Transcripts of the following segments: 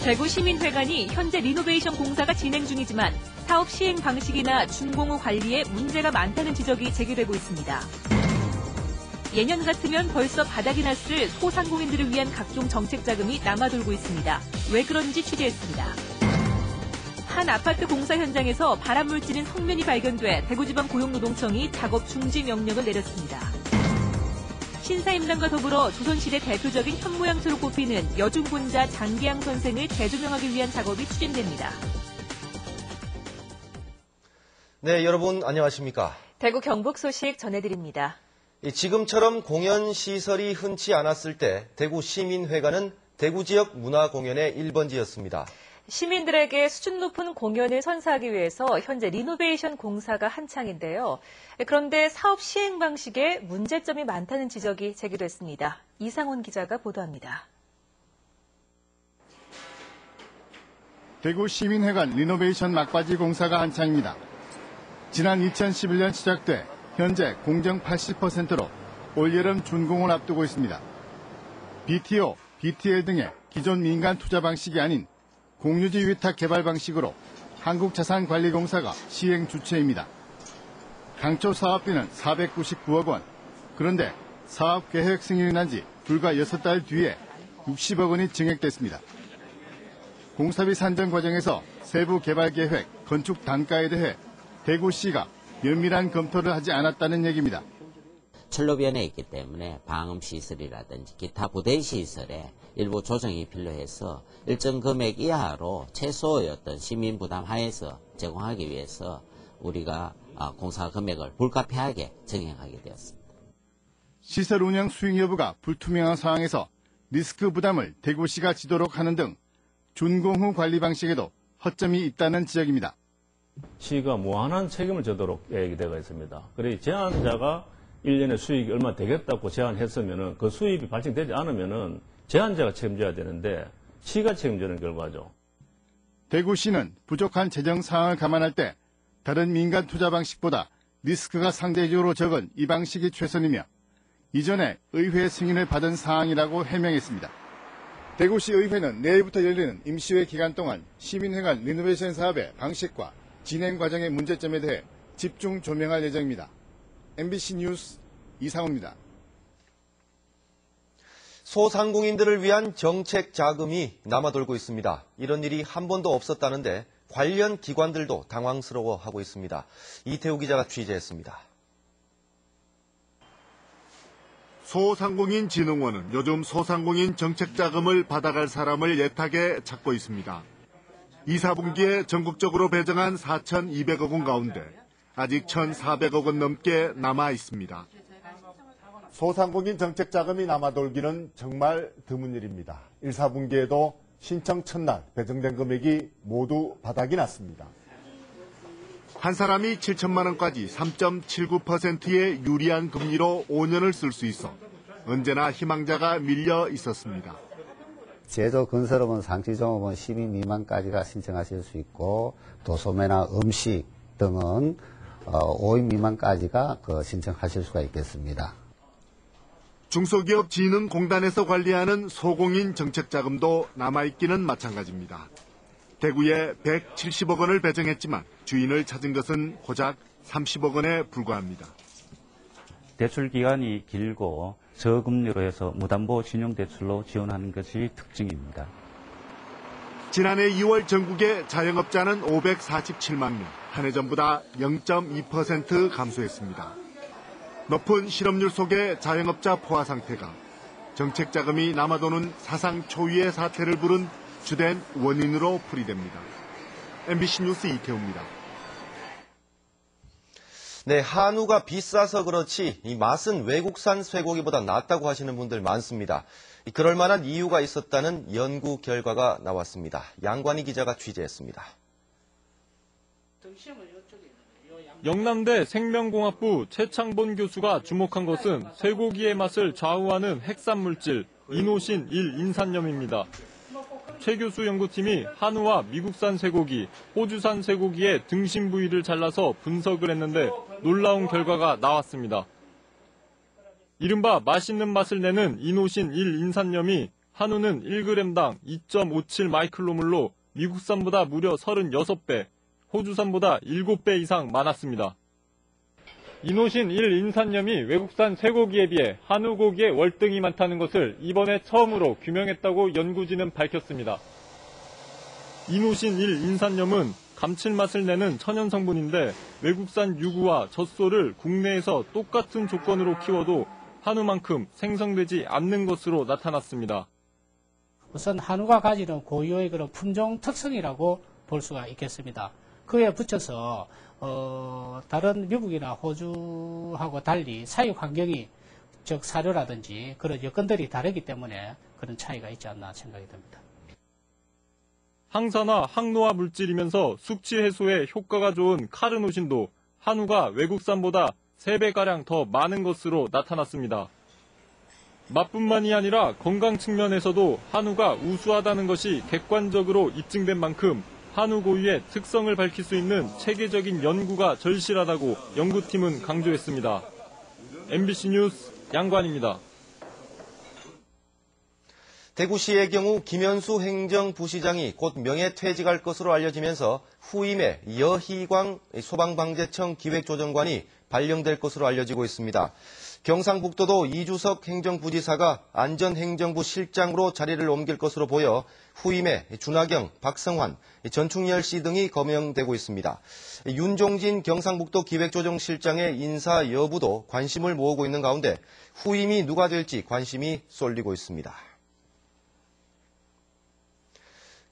대구 시민회관이 현재 리노베이션 공사가 진행 중이지만 사업 시행 방식이나 준공후 관리에 문제가 많다는 지적이 제기되고 있습니다. 예년 같으면 벌써 바닥이 났을 소상공인들을 위한 각종 정책 자금이 남아돌고 있습니다. 왜 그런지 취재했습니다. 한 아파트 공사 현장에서 발암물 찌는 성면이 발견돼 대구지방고용노동청이 작업 중지 명령을 내렸습니다. 신사임당과 더불어 조선시대 대표적인 현모양처로 꼽히는 여중군자 장기양 선생을 재조명하기 위한 작업이 추진됩니다. 네, 여러분 안녕하십니까? 대구 경북 소식 전해드립니다. 지금처럼 공연 시설이 흔치 않았을 때 대구 시민회관은 대구 지역 문화공연의 1번지였습니다. 시민들에게 수준 높은 공연을 선사하기 위해서 현재 리노베이션 공사가 한창인데요. 그런데 사업 시행 방식에 문제점이 많다는 지적이 제기됐습니다. 이상훈 기자가 보도합니다. 대구 시민회관 리노베이션 막바지 공사가 한창입니다. 지난 2011년 시작돼 현재 공정 80%로 올여름 준공을 앞두고 있습니다. BTO, BTL 등의 기존 민간 투자 방식이 아닌 공유지 위탁 개발 방식으로 한국자산관리공사가 시행 주체입니다. 당초 사업비는 499억 원. 그런데 사업 계획 승인이 난 지 불과 6달 뒤에 60억 원이 증액됐습니다. 공사비 산정 과정에서 세부 개발 계획, 건축 단가에 대해 대구시가 면밀한 검토를 하지 않았다는 얘기입니다. 철로변에 있기 때문에 방음시설이라든지 기타 부대시설에 일부 조정이 필요해서 일정 금액 이하로 최소의 어떤 시민 부담 하에서 제공하기 위해서 우리가 공사 금액을 불가피하게 정행하게 되었습니다. 시설 운영 수익 여부가 불투명한 상황에서 리스크 부담을 대구시가 지도록 하는 등 준공후 관리 방식에도 허점이 있다는 지적입니다. 시가 무한한 책임을 져도록 계획이 되어 있습니다. 그래 제안자가 1년에 수익이 얼마 되겠다고 제안했으면은 그 수입이 발생되지 않으면은 제안자가 책임져야 되는데 시가 책임지는 결과죠. 대구시는 부족한 재정 상황을 감안할 때 다른 민간 투자 방식보다 리스크가 상대적으로 적은 이 방식이 최선이며 이전에 의회 승인을 받은 사항이라고 해명했습니다. 대구시 의회는 내일부터 열리는 임시회 기간 동안 시민회관 리노베이션 사업의 방식과 진행 과정의 문제점에 대해 집중 조명할 예정입니다. MBC 뉴스 이상우입니다. 소상공인들을 위한 정책 자금이 남아돌고 있습니다. 이런 일이 한 번도 없었다는데 관련 기관들도 당황스러워하고 있습니다. 이태우 기자가 취재했습니다. 소상공인진흥원은 요즘 소상공인 정책 자금을 받아갈 사람을 애타게 찾고 있습니다. 2, 4분기에 전국적으로 배정한 4,200억 원 가운데 아직 1,400억 원 넘게 남아 있습니다. 소상공인 정책 자금이 남아돌기는 정말 드문 일입니다. 1, 4분기에도 신청 첫날 배정된 금액이 모두 바닥이 났습니다. 한 사람이 7천만 원까지 3.79%의 유리한 금리로 5년을 쓸 수 있어 언제나 희망자가 밀려 있었습니다. 제조, 건설업은, 상시종업은 12 미만까지가 신청하실 수 있고 도소매나 음식 등은 5인 미만까지가 신청하실 수가 있겠습니다. 중소기업진흥공단에서 관리하는 소공인 정책자금도 남아있기는 마찬가지입니다. 대구에 170억 원을 배정했지만 주인을 찾은 것은 고작 30억 원에 불과합니다. 대출 기간이 길고 저금리로 해서 무담보 신용대출로 지원하는 것이 특징입니다. 지난해 2월 전국의 자영업자는 547만 명, 한 해 전보다 0.2% 감소했습니다. 높은 실업률 속의 자영업자 포화 상태가 정책자금이 남아도는 사상 초유의 사태를 부른 주된 원인으로 풀이됩니다. MBC 뉴스 이태우입니다. 네, 한우가 비싸서 그렇지 이 맛은 외국산 쇠고기보다 낫다고 하시는 분들 많습니다. 그럴 만한 이유가 있었다는 연구 결과가 나왔습니다. 양관희 기자가 취재했습니다. 영남대 생명공학부 최창본 교수가 주목한 것은 쇠고기의 맛을 좌우하는 핵산물질 이노신 1인산염입니다. 최 교수 연구팀이 한우와 미국산 쇠고기, 호주산 쇠고기의 등심 부위를 잘라서 분석을 했는데 놀라운 결과가 나왔습니다. 이른바 맛있는 맛을 내는 이노신 1인산염이 한우는 1g당 2.57 마이클로물로 미국산보다 무려 36배, 호주산보다 7배 이상 많았습니다. 이노신 1인산염이 외국산 쇠고기에 비해 한우 고기에 월등히 많다는 것을 이번에 처음으로 규명했다고 연구진은 밝혔습니다. 이노신 1인산염은 감칠맛을 내는 천연 성분인데 외국산 유구와 젖소를 국내에서 똑같은 조건으로 키워도 한우만큼 생성되지 않는 것으로 나타났습니다. 우선 한우가 가지는 고유의 그런 품종 특성이라고 볼 수가 있겠습니다. 그에 붙여서 다른 미국이나 호주하고 달리 사육 환경이 즉 사료라든지 그런 여건들이 다르기 때문에 그런 차이가 있지 않나 생각이 듭니다. 항산화 항노화 물질이면서 숙취 해소에 효과가 좋은 카르노신도 한우가 외국산보다 3배가량 더 많은 것으로 나타났습니다. 맛뿐만이 아니라 건강 측면에서도 한우가 우수하다는 것이 객관적으로 입증된 만큼 한우 고유의 특성을 밝힐 수 있는 체계적인 연구가 절실하다고 연구팀은 강조했습니다. MBC 뉴스 양관입니다. 대구시의 경우 김현수 행정부시장이 곧 명예퇴직할 것으로 알려지면서 후임에 여희광 소방방재청 기획조정관이 발령될 것으로 알려지고 있습니다. 경상북도도 이주석 행정부지사가 안전행정부 실장으로 자리를 옮길 것으로 보여 후임에 준하경, 박성환, 전충열 씨 등이 거명되고 있습니다. 윤종진 경상북도 기획조정실장의 인사 여부도 관심을 모으고 있는 가운데 후임이 누가 될지 관심이 쏠리고 있습니다.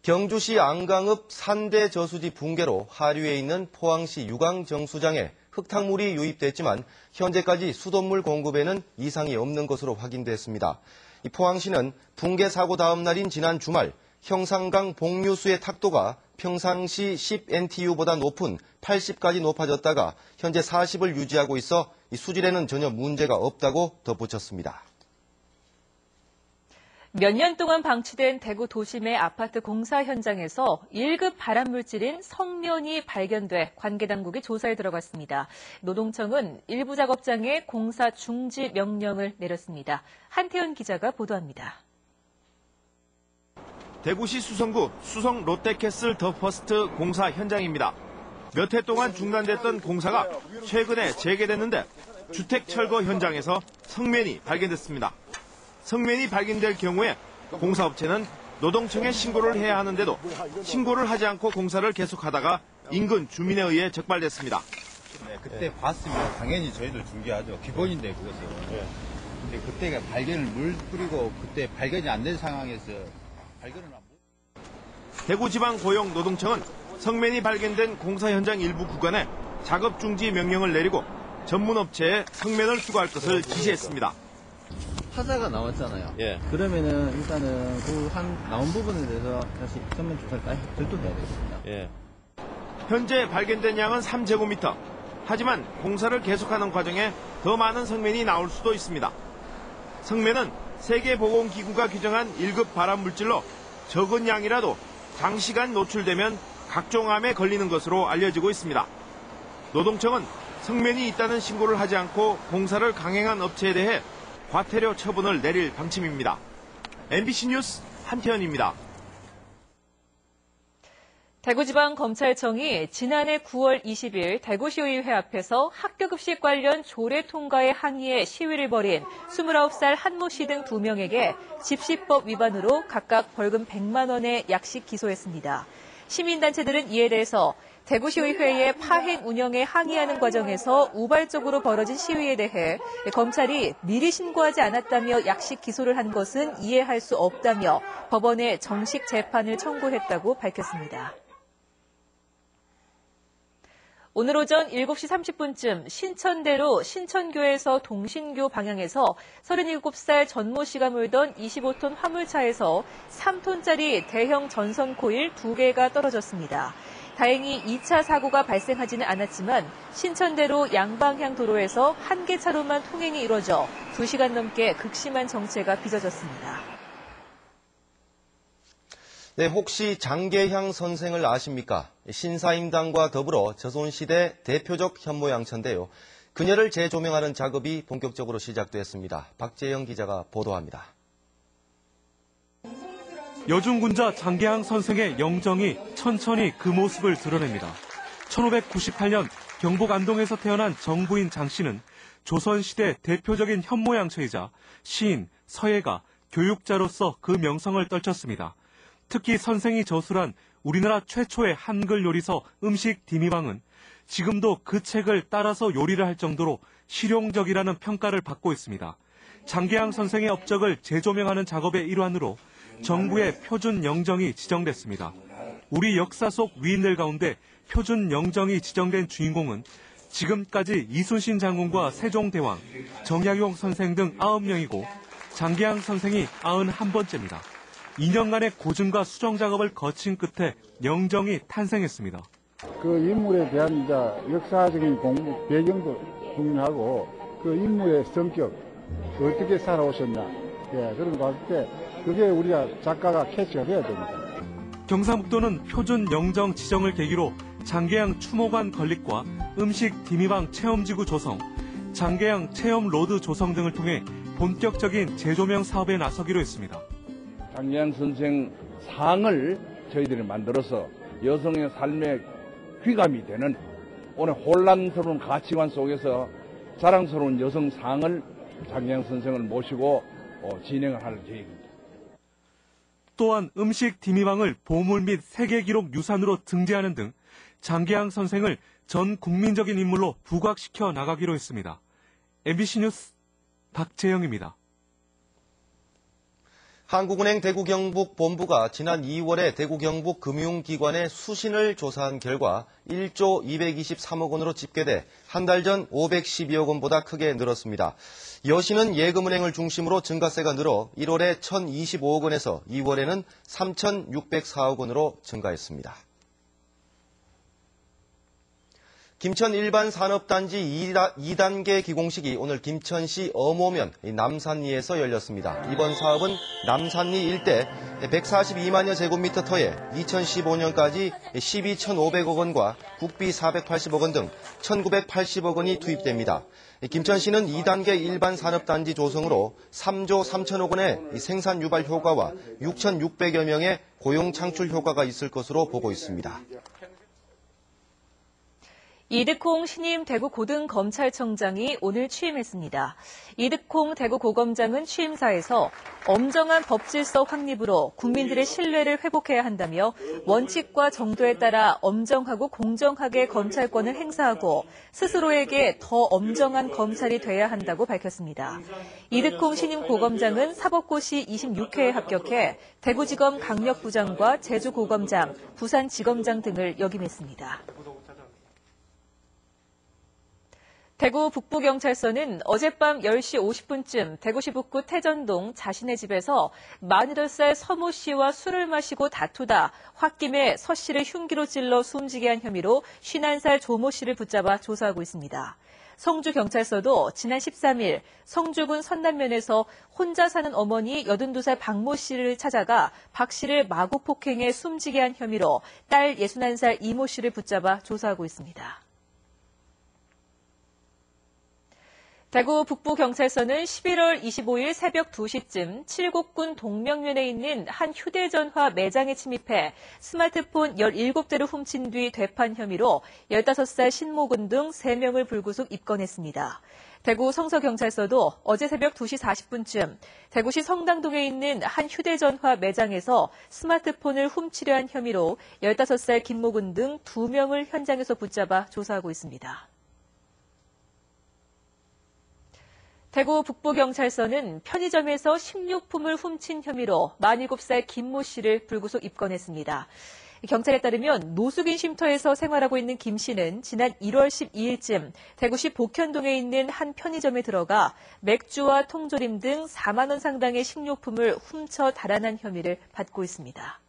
경주시 안강읍 산대 저수지 붕괴로 하류에 있는 포항시 유광정수장에 흙탕물이 유입됐지만 현재까지 수돗물 공급에는 이상이 없는 것으로 확인됐습니다. 포항시는 붕괴 사고 다음 날인 지난 주말 형산강 복류수의 탁도가 평상시 10NTU보다 높은 80까지 높아졌다가 현재 40을 유지하고 있어 수질에는 전혀 문제가 없다고 덧붙였습니다. 몇 년 동안 방치된 대구 도심의 아파트 공사 현장에서 1급 발암물질인 성면이 발견돼 관계당국이 조사에 들어갔습니다. 노동청은 일부 작업장에 공사 중지 명령을 내렸습니다. 한태현 기자가 보도합니다. 대구시 수성구 수성 롯데캐슬 더 퍼스트 공사 현장입니다. 몇 해 동안 중단됐던 공사가 최근에 재개됐는데 주택 철거 현장에서 성면이 발견됐습니다. 성면이 발견될 경우에 공사업체는 노동청에 신고를 해야 하는데도 신고를 하지 않고 공사를 계속하다가 인근 주민에 의해 적발됐습니다. 네, 그때 봤으면 당연히 저희들 중지하죠. 기본인데 그것은. 근데 그때 발견을 물 뿌리고 그때 발견이 안 된 상황에서 발견을 안. 대구지방고용노동청은 성면이 발견된 공사 현장 일부 구간에 작업 중지 명령을 내리고 전문업체에 성면을 수거할 것을 지시했습니다. 하자가 나왔잖아요. 예. 그러면은 일단은 그 나온 부분에 대해서 다시 전면 조사를 별도해야 되겠습니다. 예. 현재 발견된 양은 3제곱미터. 하지만 공사를 계속하는 과정에 더 많은 성면이 나올 수도 있습니다. 성면은 세계보건기구가 규정한 1급 발암물질로 적은 양이라도 장시간 노출되면 각종 암에 걸리는 것으로 알려지고 있습니다. 노동청은 성면이 있다는 신고를 하지 않고 공사를 강행한 업체에 대해 과태료 처분을 내릴 방침입니다. MBC 뉴스 한태현입니다. 대구지방검찰청이 지난해 9월 20일 대구시의회 앞에서 학교급식 관련 조례 통과에 항의해 시위를 벌인 29살 한모 씨 등 2명에게 집시법 위반으로 각각 벌금 100만 원의 약식 기소했습니다. 시민단체들은 이에 대해서 대구시의회의 파행 운영에 항의하는 과정에서 우발적으로 벌어진 시위에 대해 검찰이 미리 신고하지 않았다며 약식 기소를 한 것은 이해할 수 없다며 법원에 정식 재판을 청구했다고 밝혔습니다. 오늘 오전 7시 30분쯤 신천대로 신천교에서 동신교 방향에서 37살 전모 씨가 몰던 25톤 화물차에서 3톤짜리 대형 전선 코일 2개가 떨어졌습니다. 다행히 2차 사고가 발생하지는 않았지만 신천대로 양방향 도로에서 한 개 차로만 통행이 이뤄져 2시간 넘게 극심한 정체가 빚어졌습니다. 네, 혹시 장계향 선생을 아십니까? 신사임당과 더불어 조선시대 대표적 현모양처인데요. 그녀를 재조명하는 작업이 본격적으로 시작됐습니다. 박재영 기자가 보도합니다. 여중군자 장계항 선생의 영정이 천천히 그 모습을 드러냅니다. 1598년 경북 안동에서 태어난 정부인 장 씨는 조선시대 대표적인 현모양처이자 시인, 서예가, 교육자로서 그 명성을 떨쳤습니다. 특히 선생이 저술한 우리나라 최초의 한글 요리서 음식 디미방은 지금도 그 책을 따라서 요리를 할 정도로 실용적이라는 평가를 받고 있습니다. 장계항 선생의 업적을 재조명하는 작업의 일환으로 정부의 표준 영정이 지정됐습니다. 우리 역사 속 위인들 가운데 표준 영정이 지정된 주인공은 지금까지 이순신 장군과 세종대왕, 정약용 선생 등 9명이고 장계항 선생이 91번째입니다. 2년간의 고증과 수정 작업을 거친 끝에 영정이 탄생했습니다. 그 인물에 대한 이제 역사적인 배경도 중요하고 그 인물의 성격, 어떻게 살아오셨냐, 그런 거 할 때 그게 우리가 작가가 캐치가 돼야 됩니다. 경상북도는 표준 영정 지정을 계기로 장계항 추모관 건립과 음식 디미방 체험지구 조성, 장계항 체험 로드 조성 등을 통해 본격적인 재조명 사업에 나서기로 했습니다. 장계항 선생 상을 저희들이 만들어서 여성의 삶에 귀감이 되는 오늘 혼란스러운 가치관 속에서 자랑스러운 여성상을 장계항 선생을 모시고 진행을 할 계획입니다. 또한 음식 디미방을 보물 및 세계기록 유산으로 등재하는 등 장계항 선생을 전 국민적인 인물로 부각시켜 나가기로 했습니다. MBC 뉴스 박재영입니다. 한국은행 대구경북본부가 지난 2월에 대구경북 금융기관의 수신을 조사한 결과 1조 223억 원으로 집계돼 한 달 전 512억 원보다 크게 늘었습니다. 여신은 예금은행을 중심으로 증가세가 늘어 1월에 1,025억 원에서 2월에는 3,604억 원으로 증가했습니다. 김천 일반산업단지 2단계 기공식이 오늘 김천시 어모면 남산리에서 열렸습니다. 이번 사업은 남산리 일대 142만여 제곱미터 터에 2015년까지 12,500억 원과 국비 480억 원 등 1,980억 원이 투입됩니다. 김천시는 2단계 일반산업단지 조성으로 3조 3천억 원의 생산 유발 효과와 6,600여 명의 고용 창출 효과가 있을 것으로 보고 있습니다. 이득홍 신임 대구고등검찰청장이 오늘 취임했습니다. 이득홍 대구고검장은 취임사에서 엄정한 법질서 확립으로 국민들의 신뢰를 회복해야 한다며 원칙과 정도에 따라 엄정하고 공정하게 검찰권을 행사하고 스스로에게 더 엄정한 검찰이 돼야 한다고 밝혔습니다. 이득홍 신임 고검장은 사법고시 26회에 합격해 대구지검 강력부장과 제주고검장, 부산지검장 등을 역임했습니다. 대구 북부경찰서는 어젯밤 10시 50분쯤 대구시 북구 태전동 자신의 집에서 48살 서모 씨와 술을 마시고 다투다 홧김에 서 씨를 흉기로 찔러 숨지게 한 혐의로 51살 조모 씨를 붙잡아 조사하고 있습니다. 성주경찰서도 지난 13일 성주군 선남면에서 혼자 사는 어머니 82살 박모 씨를 찾아가 박 씨를 마구 폭행해 숨지게 한 혐의로 딸 61살 이모 씨를 붙잡아 조사하고 있습니다. 대구 북부경찰서는 11월 25일 새벽 2시쯤 칠곡군 동명면에 있는 한 휴대전화 매장에 침입해 스마트폰 17대를 훔친 뒤 되판 혐의로 15살 신모군 등 3명을 불구속 입건했습니다. 대구 성서경찰서도 어제 새벽 2시 40분쯤 대구시 성당동에 있는 한 휴대전화 매장에서 스마트폰을 훔치려 한 혐의로 15살 김모군 등 2명을 현장에서 붙잡아 조사하고 있습니다. 대구 북부경찰서는 편의점에서 식료품을 훔친 혐의로 47살 김모 씨를 불구속 입건했습니다. 경찰에 따르면 노숙인 쉼터에서 생활하고 있는 김 씨는 지난 1월 12일쯤 대구시 복현동에 있는 한 편의점에 들어가 맥주와 통조림 등 4만 원 상당의 식료품을 훔쳐 달아난 혐의를 받고 있습니다.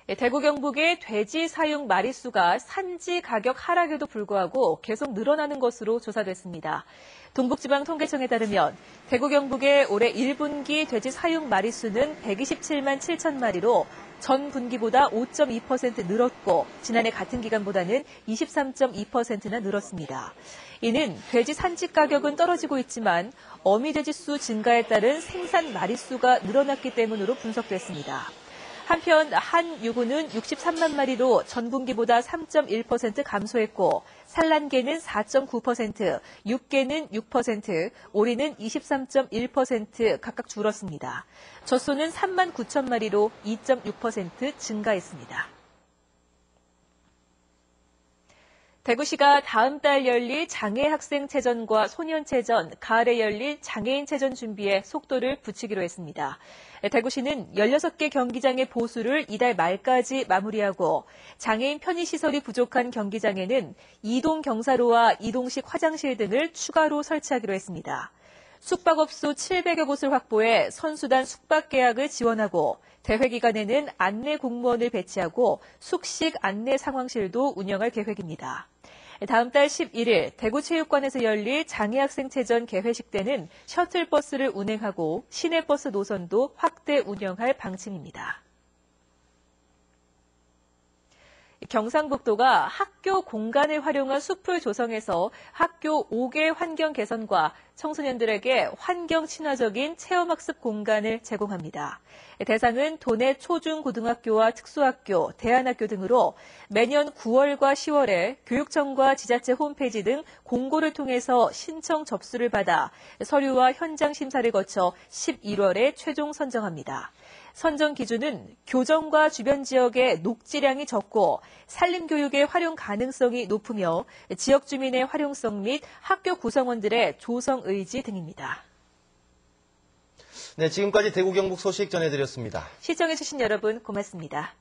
대구 경북의 돼지 사육 마리수가 산지 가격 하락에도 불구하고 계속 늘어나는 것으로 조사됐습니다. 동북지방통계청에 따르면 대구 경북의 올해 1분기 돼지 사육 마리수는 127만 7천 마리로 전 분기보다 5.2% 늘었고 지난해 같은 기간보다는 23.2%나 늘었습니다. 이는 돼지 산지 가격은 떨어지고 있지만 어미돼지 수 증가에 따른 생산 마리수가 늘어났기 때문으로 분석됐습니다. 한편 한 유구는 63만 마리로 전분기보다 3.1% 감소했고 산란개는 4.9%, 육개는 6%, 오리는 23.1% 각각 줄었습니다. 젖소는 3만 9천 마리로 2.6% 증가했습니다. 대구시가 다음 달 열릴 장애학생체전과 소년체전, 가을에 열릴 장애인체전 준비에 속도를 붙이기로 했습니다. 대구시는 16개 경기장의 보수를 이달 말까지 마무리하고 장애인 편의시설이 부족한 경기장에는 이동 경사로와 이동식 화장실 등을 추가로 설치하기로 했습니다. 숙박업소 700여 곳을 확보해 선수단 숙박 계약을 지원하고 대회 기간에는 안내 공무원을 배치하고 숙식 안내 상황실도 운영할 계획입니다. 다음 달 11일 대구체육관에서 열릴 장애학생체전 개회식 때는 셔틀버스를 운행하고 시내버스 노선도 확대 운영할 방침입니다. 경상북도가 학교 공간을 활용한 숲을 조성해서 학교 5개 환경 개선과 청소년들에게 환경 친화적인 체험학습 공간을 제공합니다. 대상은 도내 초중고등학교와 특수학교, 대안학교 등으로 매년 9월과 10월에 교육청과 지자체 홈페이지 등 공고를 통해서 신청 접수를 받아 서류와 현장 심사를 거쳐 11월에 최종 선정합니다. 선정 기준은 교정과 주변 지역의 녹지량이 적고 산림교육의 활용 가능성이 높으며 지역 주민의 활용성 및 학교 구성원들의 조성 의지 등입니다. 네, 지금까지 대구 경북 소식 전해드렸습니다. 시청해주신 여러분 고맙습니다.